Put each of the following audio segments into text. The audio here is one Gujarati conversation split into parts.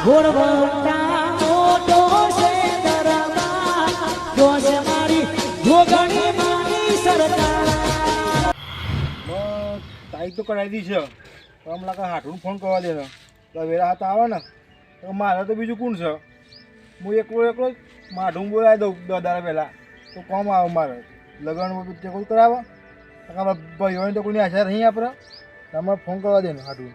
ઘોડવટા મોટો છે દરબાર જોશ મારી જોગણી માની સરકાર તારીખ તો કરાવી દી છે આમ લાગે હાથું ફોન કરવા દે ને વેરા હાથ આવે ને તો મારે તો બીજું કોણ છે હું એકલો જ માઢું બોલાવી દઉં 10 દાડા પહેલાં તો કોમ આવે મારે લગ્ન તે કોઈ કરાવે આપણા ભાઈઓને તો કોઈની આશા નહીં આપણે તમારે ફોન કરવા દે ને હાથું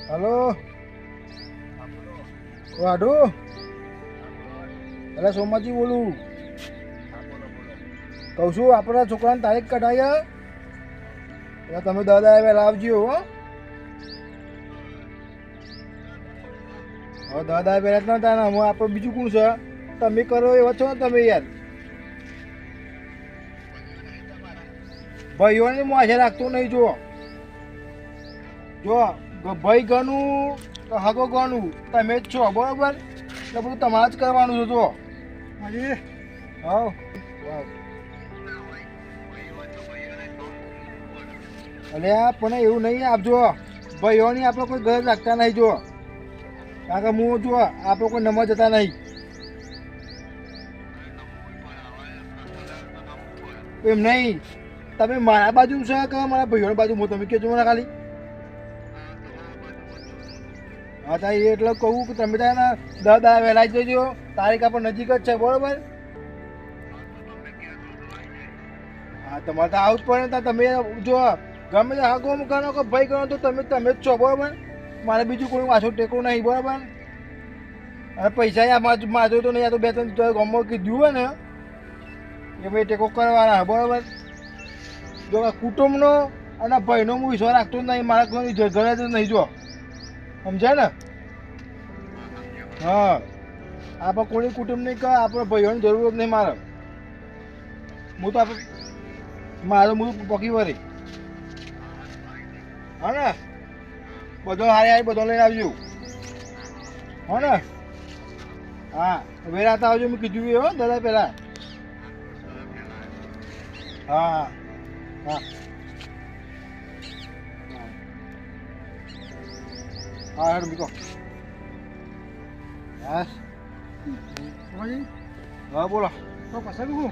હલો વાઢુ અરે સોમાજી બોલું કહું છું આપણા છોકરાની તારીખ કઢાવી એટલે તમે 10 દાડા પહેલાં આવજો હો હવે 10 દાડા પહેલાં જ નતા ને હું આપણે બીજું કોણ છે તમે કરો એવા છો ને તમે યાર ભાઈઓને હું આશા રાખતો નહીં જો ભાઈ ગણું તો હગો ગણું તમે જ છો બરાબર એટલે બધું તમારે જ કરવાનું છે જો હાજી હા અરે પણ એવું નહીં આપજો ભાઈઓની આપણે કોઈ ઘર રાખતા નહીં જો કારણ કે હું જો આપણે કોઈ નંબર જતા નહીં એમ નહીં તમે મારા બાજુ છે કે મારા ભાઈઓની બાજુ હું તમે કહેજો મને ખાલી હા તો એટલે કહું કે તમે ત્યાં 10 દાડા વહેલા જ જજો તારીખ આપણે નજીક જ છે બરાબર હા તમારે તો આવું જ પડે ને તમે જો ગમે તે હગો ગણો કે ભાઈ ગણો તો તમે જ છો બરાબર મારે બીજું કોઈ વાંચો ટેકો નહીં બરાબર અને પૈસા માજો તો નહીં આ તો 2-3 ગામમાં કીધું હોય ને એ ભાઈ ટેકો કરવાના બરાબર જો કુટુંબનો અને ભાઈનો હું વિશ્વાસ રાખતો જ નહીં મારા કોઈ ઘરે જ નહીં જો સમજાય ને હા આપણે કોઈ કુટુંબ નહીં કહે આપણે ભાઈઓની જરૂર જ નહીં મારે હું તો મારે હું પકી વળી હા ને બધો હારી બધો લઈને આવજો હા ને હા વેરાતા આવજો મેં કીધું હો દાદા પહેલાં હા હા હા હેડ બીકો બસ હા બોલો તો પસંદ હું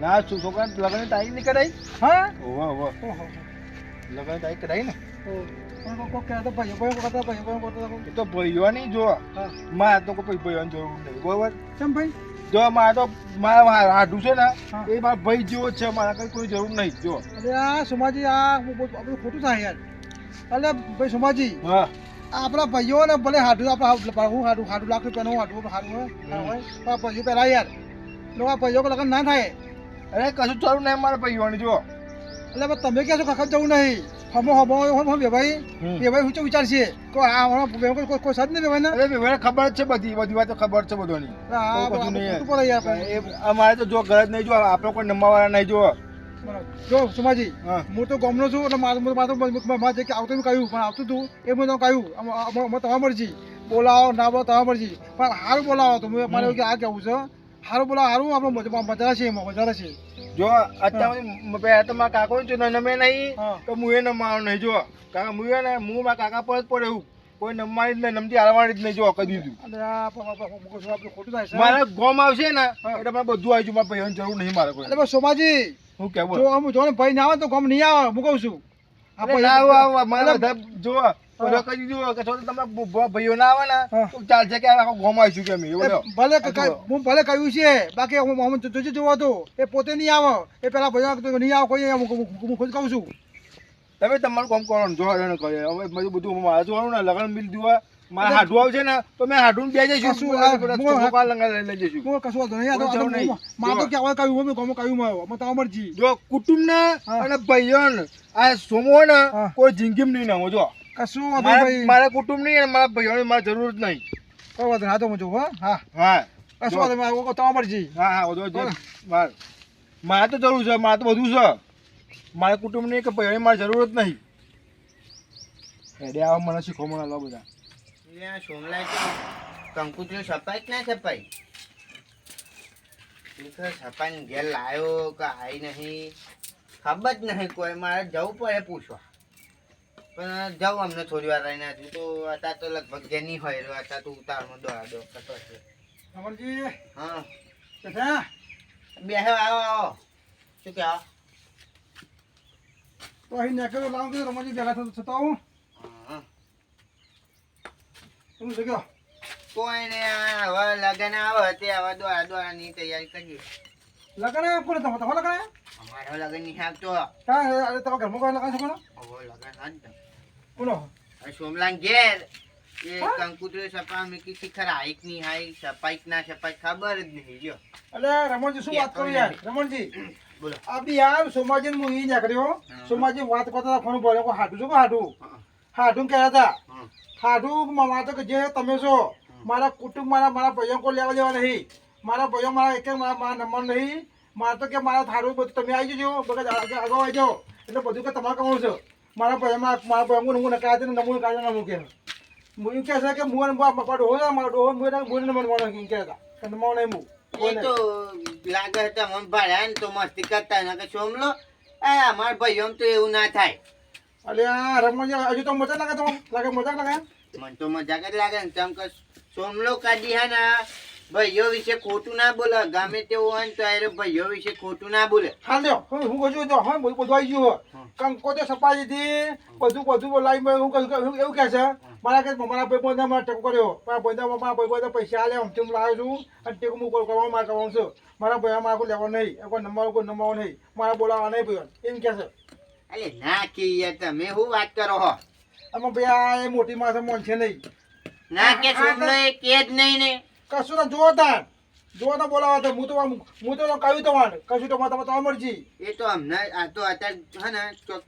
ના છોકરા લગ્નની તારીખ નહીં કઢાઈ હા ઓહો લગ્નની તારીખ કઢાઈ ને એ તો ભાઈઓની જો મારે તો કોઈ ભાઈઓની જરૂર નહીં બરોબર કેમ ભાઈ જો મારે તો મારા હાડું છે ને એ મારા ભાઈ જેવો જ છે મારા કઈ કોઈ જરૂર નહીં જો અરે આ સોમાજી આ આપણું ખોટું થાય યાર અરે ભાઈ સોમાજી હા આપણા ભાઈઓ ને ભલે હાડું આપણે હું હાડું લાખ રૂપિયાનું હાડું હાડું હોય પણ ભાઈઓ પહેલાં યાર લોકો ભાઈઓ લગ્ન ના થાય અરે કશું જરૂર નહીં મારા ભાઈઓની જો એટલે તમે કહો છો કાકા જવું નહીં હમો ભાઈ શું વિચારશે કોઈ સદ નહીં ભાઈ ને અરે ખબર જ છે બધી વાત ખબર છે બધોની અમારે તો જો ઘર જ નહીં જો આપણે કોઈ નંબરવાળા નહીં જો જો સુમાજી હું તો ગામનો છું એટલે મારે જે આવતું કહ્યું પણ આવતું હતું એ મેં કહ્યું તમારી મરજી બોલાવો ના બોલાવો તમારી મરજી પણ સારું બોલાવો તો મારે આ કહેવું છે સારું બોલાવો સારું આપણે મજા છે એમાં મજા છે જો અત્યારે તો મારા કાકો જો નમે નહીં તો હું એ નમાવાનો નહીં જો કારણ કે હું મારા કાકા પર જ પડે એવું કોઈ નમવાની જ નહીં નમતી હારવાની જ નહીં જો કહી દીધું ખોટું થાય મારે ગોમ આવશે ને એટલે મને બધું આવી મારા ભાઈઓની જરૂર નહીં મારે કોઈ એટલે સોમાજી હું કેવું જો ભાઈ ના આવે તો ગમ નહીં આવે હું કહું છું મારે બધા જો કહી દીધું કે તમે ભાઈઓ ના આવે ને તો ચાલશે કે આખો ગોમ આવીશું કે અમે હું ભલે કહ્યું છે બાકી હું જોજો જોવો તો એ પોતે નહીં આવે એ પેલા ભાઈઓ નહીં આવે કોઈ હું ખુદ કહું છું તમે તમારું કામ કરો ને જોવાનું કરે હવે બધું મારે જોવાનું ને લગ્ન બિલ જોવા મારે હાડું આવશે ને તો મેં હાડું બે જઈશું લઈ જઈશું કશું નહીં મારે તો કહેવાય કહ્યું મેં કહ્યું તમારી મરજી જો કુટુંબ ને અને ભાઈઓ આ સોમો ને કોઈ જિંદગી નહીં નામો જો કશું મારા કુટુંબ નહીં અને મારા ભાઈઓની મારે જરૂર જ નહીં કોઈ વાંધો હા તો હું જોઉં હા હા કશું વાંધો તમારી મરજી હા મારે તો જરૂર છે મારે તો બધું છે મારા કુટુંબ નહીં કે ભાઈઓની મારે જરૂર જ નહીં એટલે આવા મને શીખવા મળે બધા સોમલા કંકુતરી સપાઈ કે ના સપાઈ ઈ તો સપાન ઘેર લાયો કે આઈ નહીં ખબર જ નહીં કોઈ મારે જવું પડે પૂછવા પણ જાઉં અમને થોડી વાર રહીને હજુ તો અત્યારે તો લગભગ ઘેર નહીં હોય રહ્યો અત્યારે તો ઉતારમાં દોડા દો કરતો છે રમણજી હા બેઠા બેહો આવો આવો શું કે આવો તો અહીં નીકળ્યો લાવ કે રમણજી બેઠા થતા હું હા શું છે કયો કોઈ ને હવે લગન આવે તે હવે દોડા દોડાની તૈયારી કરીએ લગન કોને તમે લગન અમારો લગન નહીં આવતો ક્યાં અરે તમે ઘરમાં કોઈ લગન છે કોનો હવે લગન હાથ દો કોનો સોમલાન ઘેર એ હા? કંકુતરી સપા મેકી શિખર હાઈક ની હાઈ સપાઈક ના સપાઈક ખબર જ નહીં લ્યો અરે રમણજી શું વાત કરું યાર રમણજી બોલો આ બી યાર સોમાજી હું ઈ નીકળ્યો સોમાજી વાત કરતા ફોન બોલ્યો કોઈ હાડું છો કે હાડું હાડું કહેતા હતા હા. હાડું મારા તો કે જે તમે છો મારા કુટુંબ મારા ભાઈઓ કોઈ લેવા દેવા નહીં મારા ભાઈઓ મારા એક મારા નંબર નહીં મારે તો કે મારા હાડું બધું તમે આવી જજો બધા અગાઉ આવી જાઓ એટલે બધું કે તમારે કમાવું છો મારા ભાઈઓ મારા ભાઈઓ હું નકાય છે નમૂન કાઢે ના મૂકે હું કહે છે કે મું ડોહો છે મારો ડોહો મું નંબર મળે એમ કહેતા કે નંબર નહીં મું એ તો લાગે હતા મન ભાડ્યા ને તો મસ્તી કરતા ને કે સોમલો એ અમાર ભાઈઓ તો એવું ના થાય અરે આ રમણજી હજુ તો મજા લાગે તો લાગે મજા લાગે મને તો મજાક જ લાગે ને તેમ કે સોમલો કાઢી હે ને ભાઈઓ વિશે ખોટું ના બોલે ગમે તેવું હોય ને તો એ ભાઈઓ વિશે ખોટું ના બોલે હાલ દો હું કહું છું હા બધું આવી ગયું કંકો તો સપાજી થી બધું બોલાવી હું કહું એવું કહે છે મારા કે મારા ભાઈ બંધા મારા ટેકો કર્યો મારા ભાઈ બધા પૈસા આલે હું તેમ લાવ્યો છું અને ટેકો હું કરવા મારે કરવાનું છું મારા ભાઈ મારા કોઈ લેવા નહીં કોઈ નંબર નહીં મારા બોલાવા નહીં ભાઈ એમ કહે છે અરે ના કે યાર તમે શું વાત કરો હો આમાં ભાઈ આ એ મોટી માથે મોન છે નહીં ના કે સોમલો એ કે જ નહીં ને કશું ના જોતા બોલાવા તો હું તો કહ્યું તમારે કશું તો તમારી મરજી એ તો અમને આ તો અત્યારે હે ને ચોક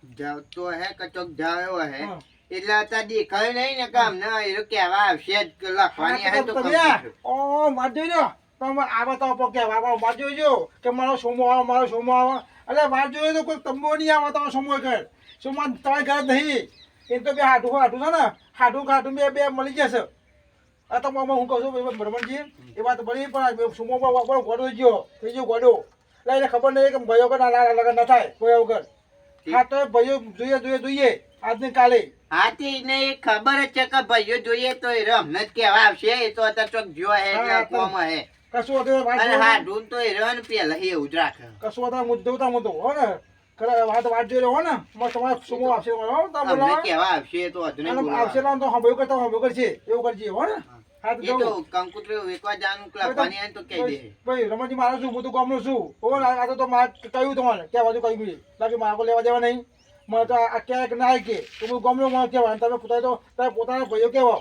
તો હે કે ચોક જાયો હે હા. એટલે અત્યારે દેખાય નહીં ને કે અમને એ કહેવા આવશે જ કે લખવાની હે તો computer. ઓ માર જોઈજો તમે આવા તો પકે આવા માર જોઈજો કે મારો સોમો આવે એટલે માર જોઈજો તો કોઈ તંબો નહીં આવે તો સોમો કર સોમો તમારે ઘર નહીં એ તો બે હાડું છે ને હાડું બે મળી જશે આ તો હું કહું છું બ્રહ્મણજી એ વાત બની પણ સુમો ગોડો ગયો થઈ ગયો ગોડો એટલે એને ખબર નહીં કે ભાઈઓ વગર લગન ના થાય ભાઈઓ વગર હા તો ભાઈઓ જોઈએ આજને કાલે હા તે એને એ ખબર જ છે કે ભાઈઓ જોઈએ તો એ અમને જ કહેવા આવશે એ તો અત્યારે ચોક જો હે હા, એટલે કોમ હે કશું હતું અને હા ઢૂંઢ તો એ રહ્યો ને પેલા એવું જ રાખે કશું હતા મુદ્દો હો ને ખરા વાત જોઈ રહ્યો હો ને તમારે સુમો આવશે હો તમે અમને બોલાવો કહેવા આવશે તો હજુ નહીં અને બોલાવે. આવશે ના તો હંભળ્યું કરતા હંભળ્યું કરશે એવું કરજે હો ને હા તો એ જવું તો કંકુતરી વેકવા જવાનું લખવાની હે તો કહી દે ભાઈ રમણજી મારો છું હું તો ગામનો છું હો આ તો મારે કહ્યું તમારે ક્યાં બાજુ કહ્યું છે બાકી મારે કોઈ લેવા દેવા નહીં મને તો આ ક્યાંક ના કે તો હું ગામનો માણસ કહેવાય અને તમે પોતાના ભાઈઓ કહેવો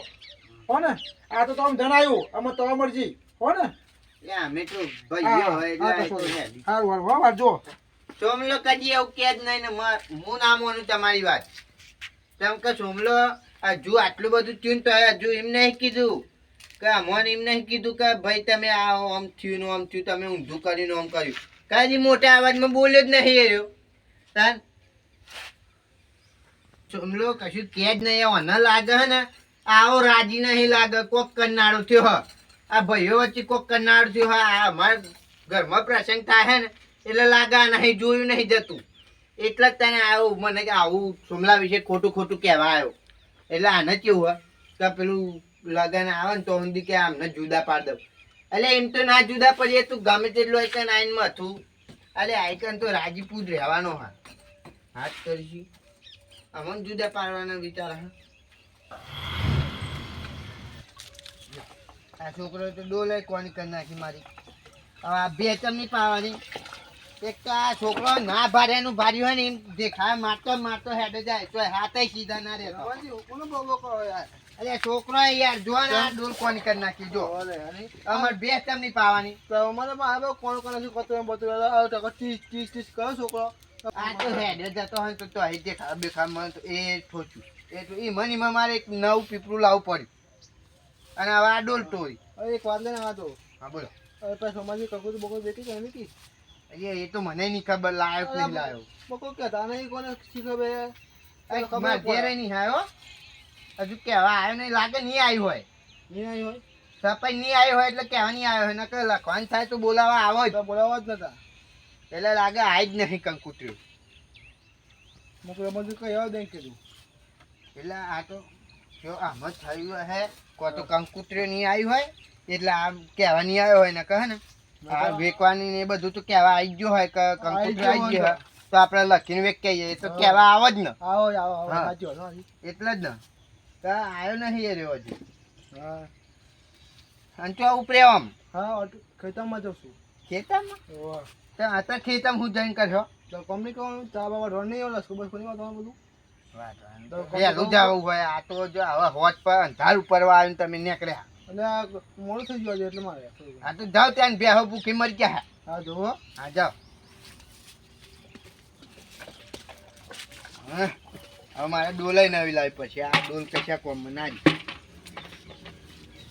હો ને આ તો તમે જણાવ્યું આમાં તમારી મરજી હો ને એ અમે તો ભાઈઓ હોય એટલે આ તો હે. સારું હો વાંચો સોમલો કદી એવું કે જ નહીં ને હું ના માનું તમારી વાત કેમ કે સોમલો હજુ આટલું બધું થયું ને તો હજુ એમ નહીં કીધું કે અમને એમ નહીં કીધું કે ભાઈ તમે આ આમ થયું તમે ઊંધું કર્યું ને આમ કર્યું કાંઈ મોટા અવાજમાં બોલ્યો જ નહીં એ રહ્યો તાન સોમલો કશું કે જ નહીં મને લાગે હે ને આવો રાજી નહીં લાગે કોક કરનારો થયો હ આ ભાઈઓ વચ્ચે કોક કરનારો થયો હ આ અમારા ઘરમાં પ્રસંગ થાય હે ને એટલે લાગા નહીં જોયું નહીં જતું એટલે જ તને આવું મને કે આવું સોમલા વિશે ખોટું કહેવા આવ્યો એટલે આને કેવું હોય કે પેલું લગન આવે ને તો ઊંધી કે આમને જુદા પાડ દઉં એટલે એમ તો ના જુદા પડીએ તું ગમે તેટલું આઈકન આઈનમાં હતું અરે આઈકન તો રાજીપુર રહેવાનો હા હાથ કરીશું અમને જુદા પાડવાના વિચાર હા આ છોકરો તો ડોલે કોની કરી નાખી મારી હવે આ બે ચમની પાવાની એક તો આ છોકરો ના ભાર્યાનું ભાર્યું હોય ને એમ દેખાય મારતો હેડે જાય તો હાથે સીધા ના રહેતો કોનો બોલો કરો યાર અરે છોકરો યાર જો ને આ ડોલ કોની કરી નાખી જો અમાર બે ચમની પાવાની અમારે આવે કોણ છે કતો એમ બધું ટીસ કરો છોકરો આ તો હેડે જતો હોય તો અહીં દેખા બેખા મને તો એ ઠોચું એ તો એ મને મારે એક નવું પીપળું લાવવું પડ્યું અને હવે આ ડોલ તોડી એક વાત લઈને આવતો હા બોલો હવે પછી સમાજની કકું બકું બેટી કે એની કી એ તો મને નહીં ખબર લાયો કે નહીં લાયો બકું કહેતા નહીં કોને શીખે બે મારે ઘેરે નહીં આવ્યો હજુ કેવા આવ્યો નહીં લાગે નહીં આવ્યું હોય નહીં આવી હોય સરપંચ નહીં આવ્યો હોય એટલે કહેવા નહીં આવ્યો હોય, નકર લખવાનું થાય તો બોલાવા આવો જ. તો બોલાવા જ નતા. એટલે લાગે આઈ જ નહીં કંકુતરી. મેં કોઈ એમાં કઈ આવ્યો દઈ કીધું. એટલે આ તો જો આમ જ થયું હે, કો તો કંકુતરી નહીં આવી હોય એટલે આમ કહેવા નહીં આવ્યો હોય, ને કહે ને આ વેકવાની ને એ બધું તો કહેવા આવી ગયો હોય કે કંકુતરી આવી ગયો હોય તો આપણે લખીને વેક કહીએ તો કહેવા આવો જ ને. આવો આવો આવો હા. સાચી વાત, હા. એટલે જ ને તો આવ્યો નહીં એ રહ્યો હજી. હા અને તો ઉપરે આમ હા ખેતરમાં જઉં છું. ખેતરમાં ઓવા. તો આ તો ખેતરમાં હું જઈને કરશો. તો કંપની કહું ચા બાબા ઢોર નહીં ઓલા સ્કૂલ બસ તમારું બધું. વહેલું જવું હોય, આ તો જો હવે હોજ પર અંધાર ઉપરવા આવીને તમે નીકળ્યા. અને આ મોડું થઈ ગયું આજે એટલે મારે. આ તો જાઓ ત્યાં બેહો ભૂખી મરી ગયા. હા જુઓ. હા જાઓ. હા, હવે મારે ડોલાઈ નવી લાવી પછી આ ડોલ કશા કોમ ના જ.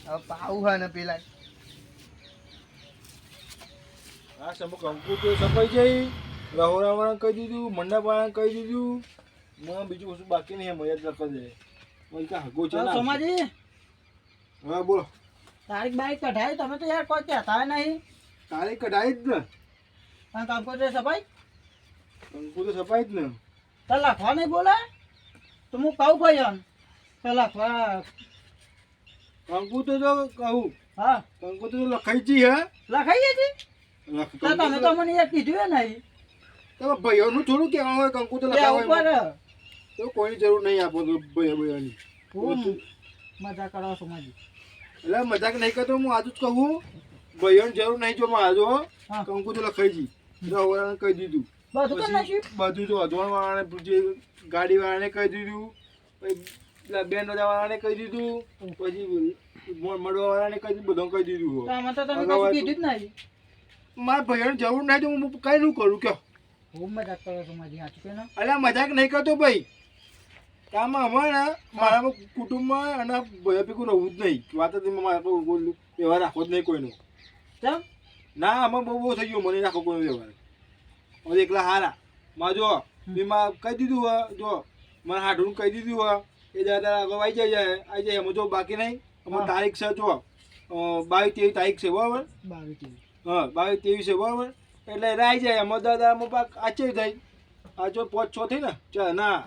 હવે પાવું હોય ને પેલા હા સમુક અંકુ તો સફાઈ જઈ રહોરાવાળાને કહી દીધું, મંડપવાળાને કહી દીધું. મને બીજું કશું બાકી નહીં, મર્યાદ લખવા દે. મને કાં હગો છે ના. સોમાજી હા બોલો. તારીખ બારીખ કઢાઈ, તમે તો યાર કોઈ કહેતા નહીં. તારીખ કઢાઈ જ ને. અને કમ્પ્યુટર સફાઈ અંકુ તો સફાઈ જ ને. તો લખવા નહીં બોલે તો હું કહું ભાઈ તો લખવા. અંકુ તો જો કહું, હા અંકુ તો લખાઈ જી હે. લખાઈએ છીએ. તો તમે તો મને એ કીધું એ નહીં. તમે ભાઈઓનું થોડું કહેવાનું હોય કંકુ તો તે લખાવાય. ઉપર તો કોઈની જરૂર નહીં આપો તો ભાઈઓની. હું મજા કરો સોમાજી. એટલે મજાક નહીં કરતો, હું આજુ જ કહું ભાઈઓની જરૂર નહીં. જો મારો હા. કંકુ તો લખાઈ જી રહોરાને કહી દીધું. બધું કરી નાખ્યું. બધું તો અધવાણ વાળાને જે ગાડી વાળાને કહી દીધું, પછી બેન વાળાને કહી દીધું, પછી મળવા વાળાને કહી દીધું, બધું કહી દીધું. તો આમાં તો તમે કશું કીધું જ નહીં. મારા ભાઈઓની જરૂર નહીં તો હું કઈ નું કરું કયો. હું મજાક કરો સોમાજી, સાચું કે ના? અલ્યા મજાક નહીં કરતો ભાઈ. કામ અમારા મારા કુટુંબમાં અને ભાઈઓ ભેગું રહેવું જ નહીં. વાત જ નહીં, મારા કોઈ વ્યવહાર રાખવો જ નહીં કોઈનો. ચમ ના આમાં બહુ થઈ ગયું, મને રાખો કોઈ વ્યવહાર. હવે એકલા હારા માં જો મેં કહી દીધું હોય, જો મને હાડું કહી દીધું હોય એ દાદા આગળ આવી જાય એમાં જો બાકી નહીં. અમારી તારીખ છે જો 22-23 તારીખ છે બરાબર. 22. હા 22-23 છે બરાબર. એટલે એ આવી જાય એમાં દાદા અમુક પાક આચે થાય. આ જો 5-6 થઈ ને ચાલ ના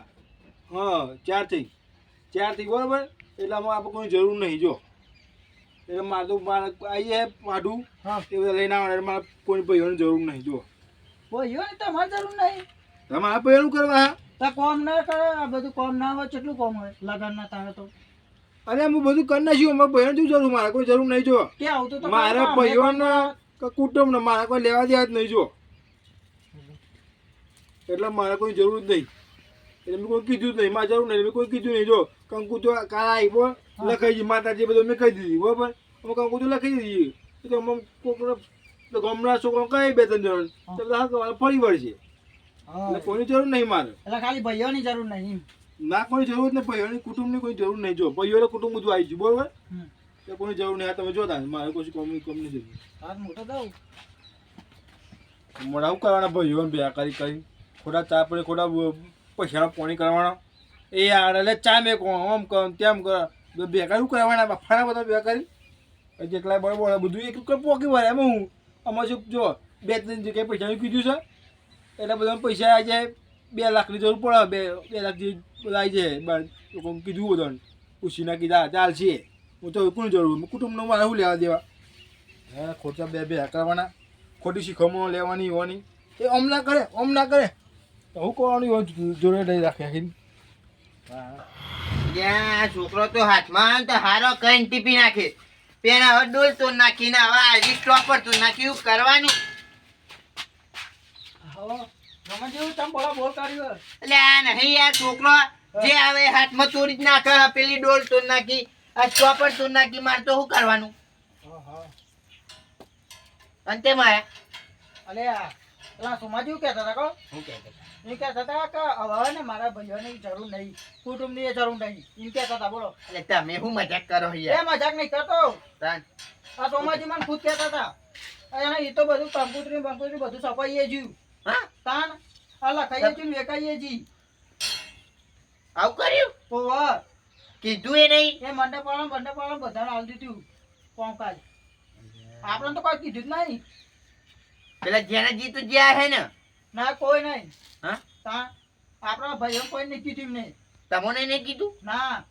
હા 4 થઈ બરાબર. એટલે આમાં આપણે કોઈ જરૂર નહીં. જો એટલે મારે તો મારે આવી જાય પાડું હા એ બધા લઈને આવવાના. મારે કોઈ ભાઈઓની જરૂર નહીં. જો બોલ્યો ને તમારે જરૂર નહીં. તમારે ભાઈઓનું કરવા હા. તો કોમ ના કરે, આ બધું કોમ ના હોય કેટલું કોમ હોય લગન ના તારે તો. અરે હું બધું કરી નાખ્યું. અમારે ભાઈઓને શું જરૂર, મારે કોઈ જરૂર નહીં. જો કે આવતું તો મારે ભાઈઓને કુટુંબ ને મારે કોઈ લેવા દેવા જ નહીં. જો એટલે મારે કોઈ જરૂર જ નહીં. એટલે મેં કોઈ કીધું જ નહીં, મારે જરૂર નહીં. મેં કોઈ કીધું નહીં. જો કંકુ તો કાળા આવી બો લખાઈ જી માતાજી બધું મેં કહી દીધી બરાબર. અમે કંકુ તો લખી દીધી. તો અમે કોઈક ગામના છોકરો કઈ 2-3 જણ તો બધા ફરી વળશે. એટલે કોઈની જરૂર નહીં મારે. એટલે ખાલી ભાઈઓની જરૂર નહીં. ના કોઈ જરૂર નહીં. ભાઈઓની કુટુંબની કોઈ જરૂર નહીં. જો ભાઈઓને કુટુંબ બધું આવી ગયું બરાબર. એટલે કોઈ જરૂર નહીં. આ તમે જોતા મારે કોઈ કોમની જરૂર. હાથ મોટો દઉં. મોડા શું કરવાના ભાઈઓને બે કરી ખોટા ચા પડે, ખોટા પૈસાના પાણી કરવાના. એ યાર એટલે ચા મેં કહો આમ કરો તેમ કરો બેકાર શું કરવાના બફાના બધા બેકારી. જેટલા બરાબર બધું એક પોકી વળે એમાં હું આમાં શું જો 2-3 જગ્યાએ પૈસાનું કીધું છે એટલે બધા પૈસા આવી જાય. 2 લાખની જરૂર પડે, 2 લાખ જે બધા આવી જાય. બાર લોકો કીધું બધાને પૂછીને કીધા ચાલશે. હું તો કોની જરૂર, કુટુંબનો મારે શું લેવા દેવા. હે ખોટા બે કરવાના, ખોટી શીખવણો લેવાની હોવાની. એ ઓમ ના કરે હું કરવાનું જોડે લઈ રાખે. ત્યાં છોકરો તો હાથમાં તો હારો કઈ ટીપી નાખે. પેલા હવે ડોલ તો નાખીને હવે આ સ્ટોપર તો નાખ્યું કરવાનું. હવે ગમે જેવું તમે બોલા બોલ કર્યું. એટલે આ નહીં યાર છોકરો જે આવે હાથમાં ચોરી જ નાખે. પેલી ડોલ તો નાખી, આ સ્ટોપર તો નાખી, મારે તો શું કરવાનું? અંતે મારે અલે પેલા સોમાજી શું કહેતા હતા કહો? શું કહેતા હતા? એ કહેતા હતા કે હવે ને મારા ભાઈઓની જરૂર નહીં, કુટુંબની એ જરૂર નહીં એમ કહેતા હતા. બોલો એટલે તમે શું મજાક કરો એ યાર? મજાક નહીં કરતો. તાન. આ સોમાજી મને ખુદ કહેતા હતા અને એ તો બધું કંકુતરી બંકુતરી બધું સફાઈએ જ્યું. હા તાન આ લખાઈએ જ્યું વેકાઈએ જી. આવું કર્યું? તો વાહ કીધું એ નહીં. એ મંડપવાળા બધાને આલ દીધું. કોમકાજ આપણે તો કોઈ કીધું જ નહીં. પેલા જેના જીતું જ્યાં હે ને ના કોઈ નહીં. હા તા આપણા ભાઈઓ કોઈ નહીં કીધું નહીં. તમને નહીં કીધું ના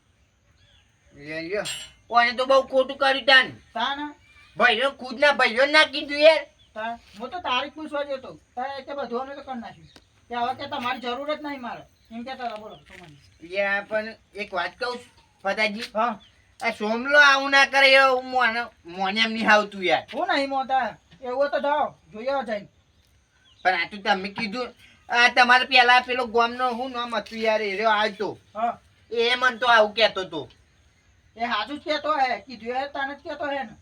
લ્યો કોને તો બહુ ખોટું કર્યું તાન તા ના ભાઈઓ ખુદ ના ભાઈઓ ના કીધું યાર તા હું તો તારીખ પૂછવા જતો તો તારે કે બધું અમે તો કરી નાખ્યું કે હવે કે તમારી જરૂર જ નહીં મારે એમ કહેતા હતા. બોલો સોમાજી. યાર પણ એક વાત કહું ફતાજી હા આ સોમલો આવું ના કરે એવું મોને એમ નહીં આવતું યાર હું નહીં મોટા એવું તો જાઓ જોઈએ જઈને. પણ આ તો તમે કીધું આ તમારે પેલા પેલો ગામનો હું નામ હતું યાર એ રહ્યો આવતો હા એ મન તો આવું કહેતો હતો એ હાજુ જ કહેતો હે કીધું એ તને જ કહેતો હે ને.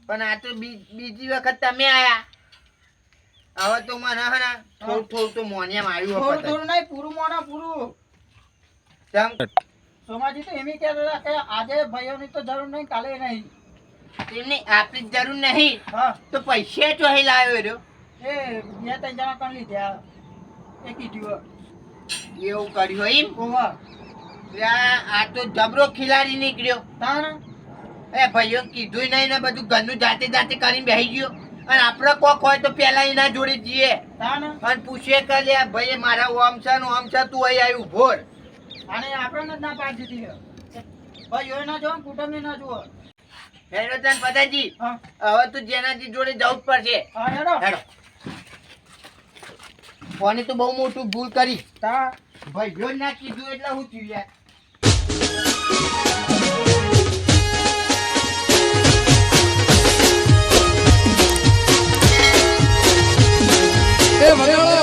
પણ આ તો બીજી વખત તમે આયા હવે તો મને હે ને થોડું થોડું તો મોને એમ આવ્યું થોડું હતું થોડું નહીં પૂરું મોના પૂરું. તમ સોમાજી તો એમ ય કહેતા હતા કે આજે ભાઈઓની તો જરૂર નહીં કાલે નહીં. તેમને આપણી જરૂર નહીં હા તો પૈસા ચોહી લાવ્યો રહ્યો એ બે ત્રણ જણા કરી લીધા એ કીધું એવું કર્યું એમ ઓવા આ તો જબરો ખિલાડી નીકળ્યો તાર એ ભાઈઓ કીધું નહીં ને બધું ઘરનું જાતે જાતે કરીને બેસી ગયો અને આપણે કોક હોય તો પેલા એના જોડે જઈએ તાર અને પૂછીએ કે લે ભાઈ મારા ઓમ છે ને ઓમ છે તું અહીં આવી ઉભો રહે. અને આપણને જ ના પાડી દીધી છે. ભાઈઓ ના જો કુટુંબ ના જુઓ. હેડો તને પતાજી હા હવે તું જેનાથી જોડે જવું જ પડશે હા હેડો હેડો કોને તો બહુ મોટું ભૂલ કરી તા ભાઈઓ ના કીધું એટલે હું થયું યાર એ ભરેવાળો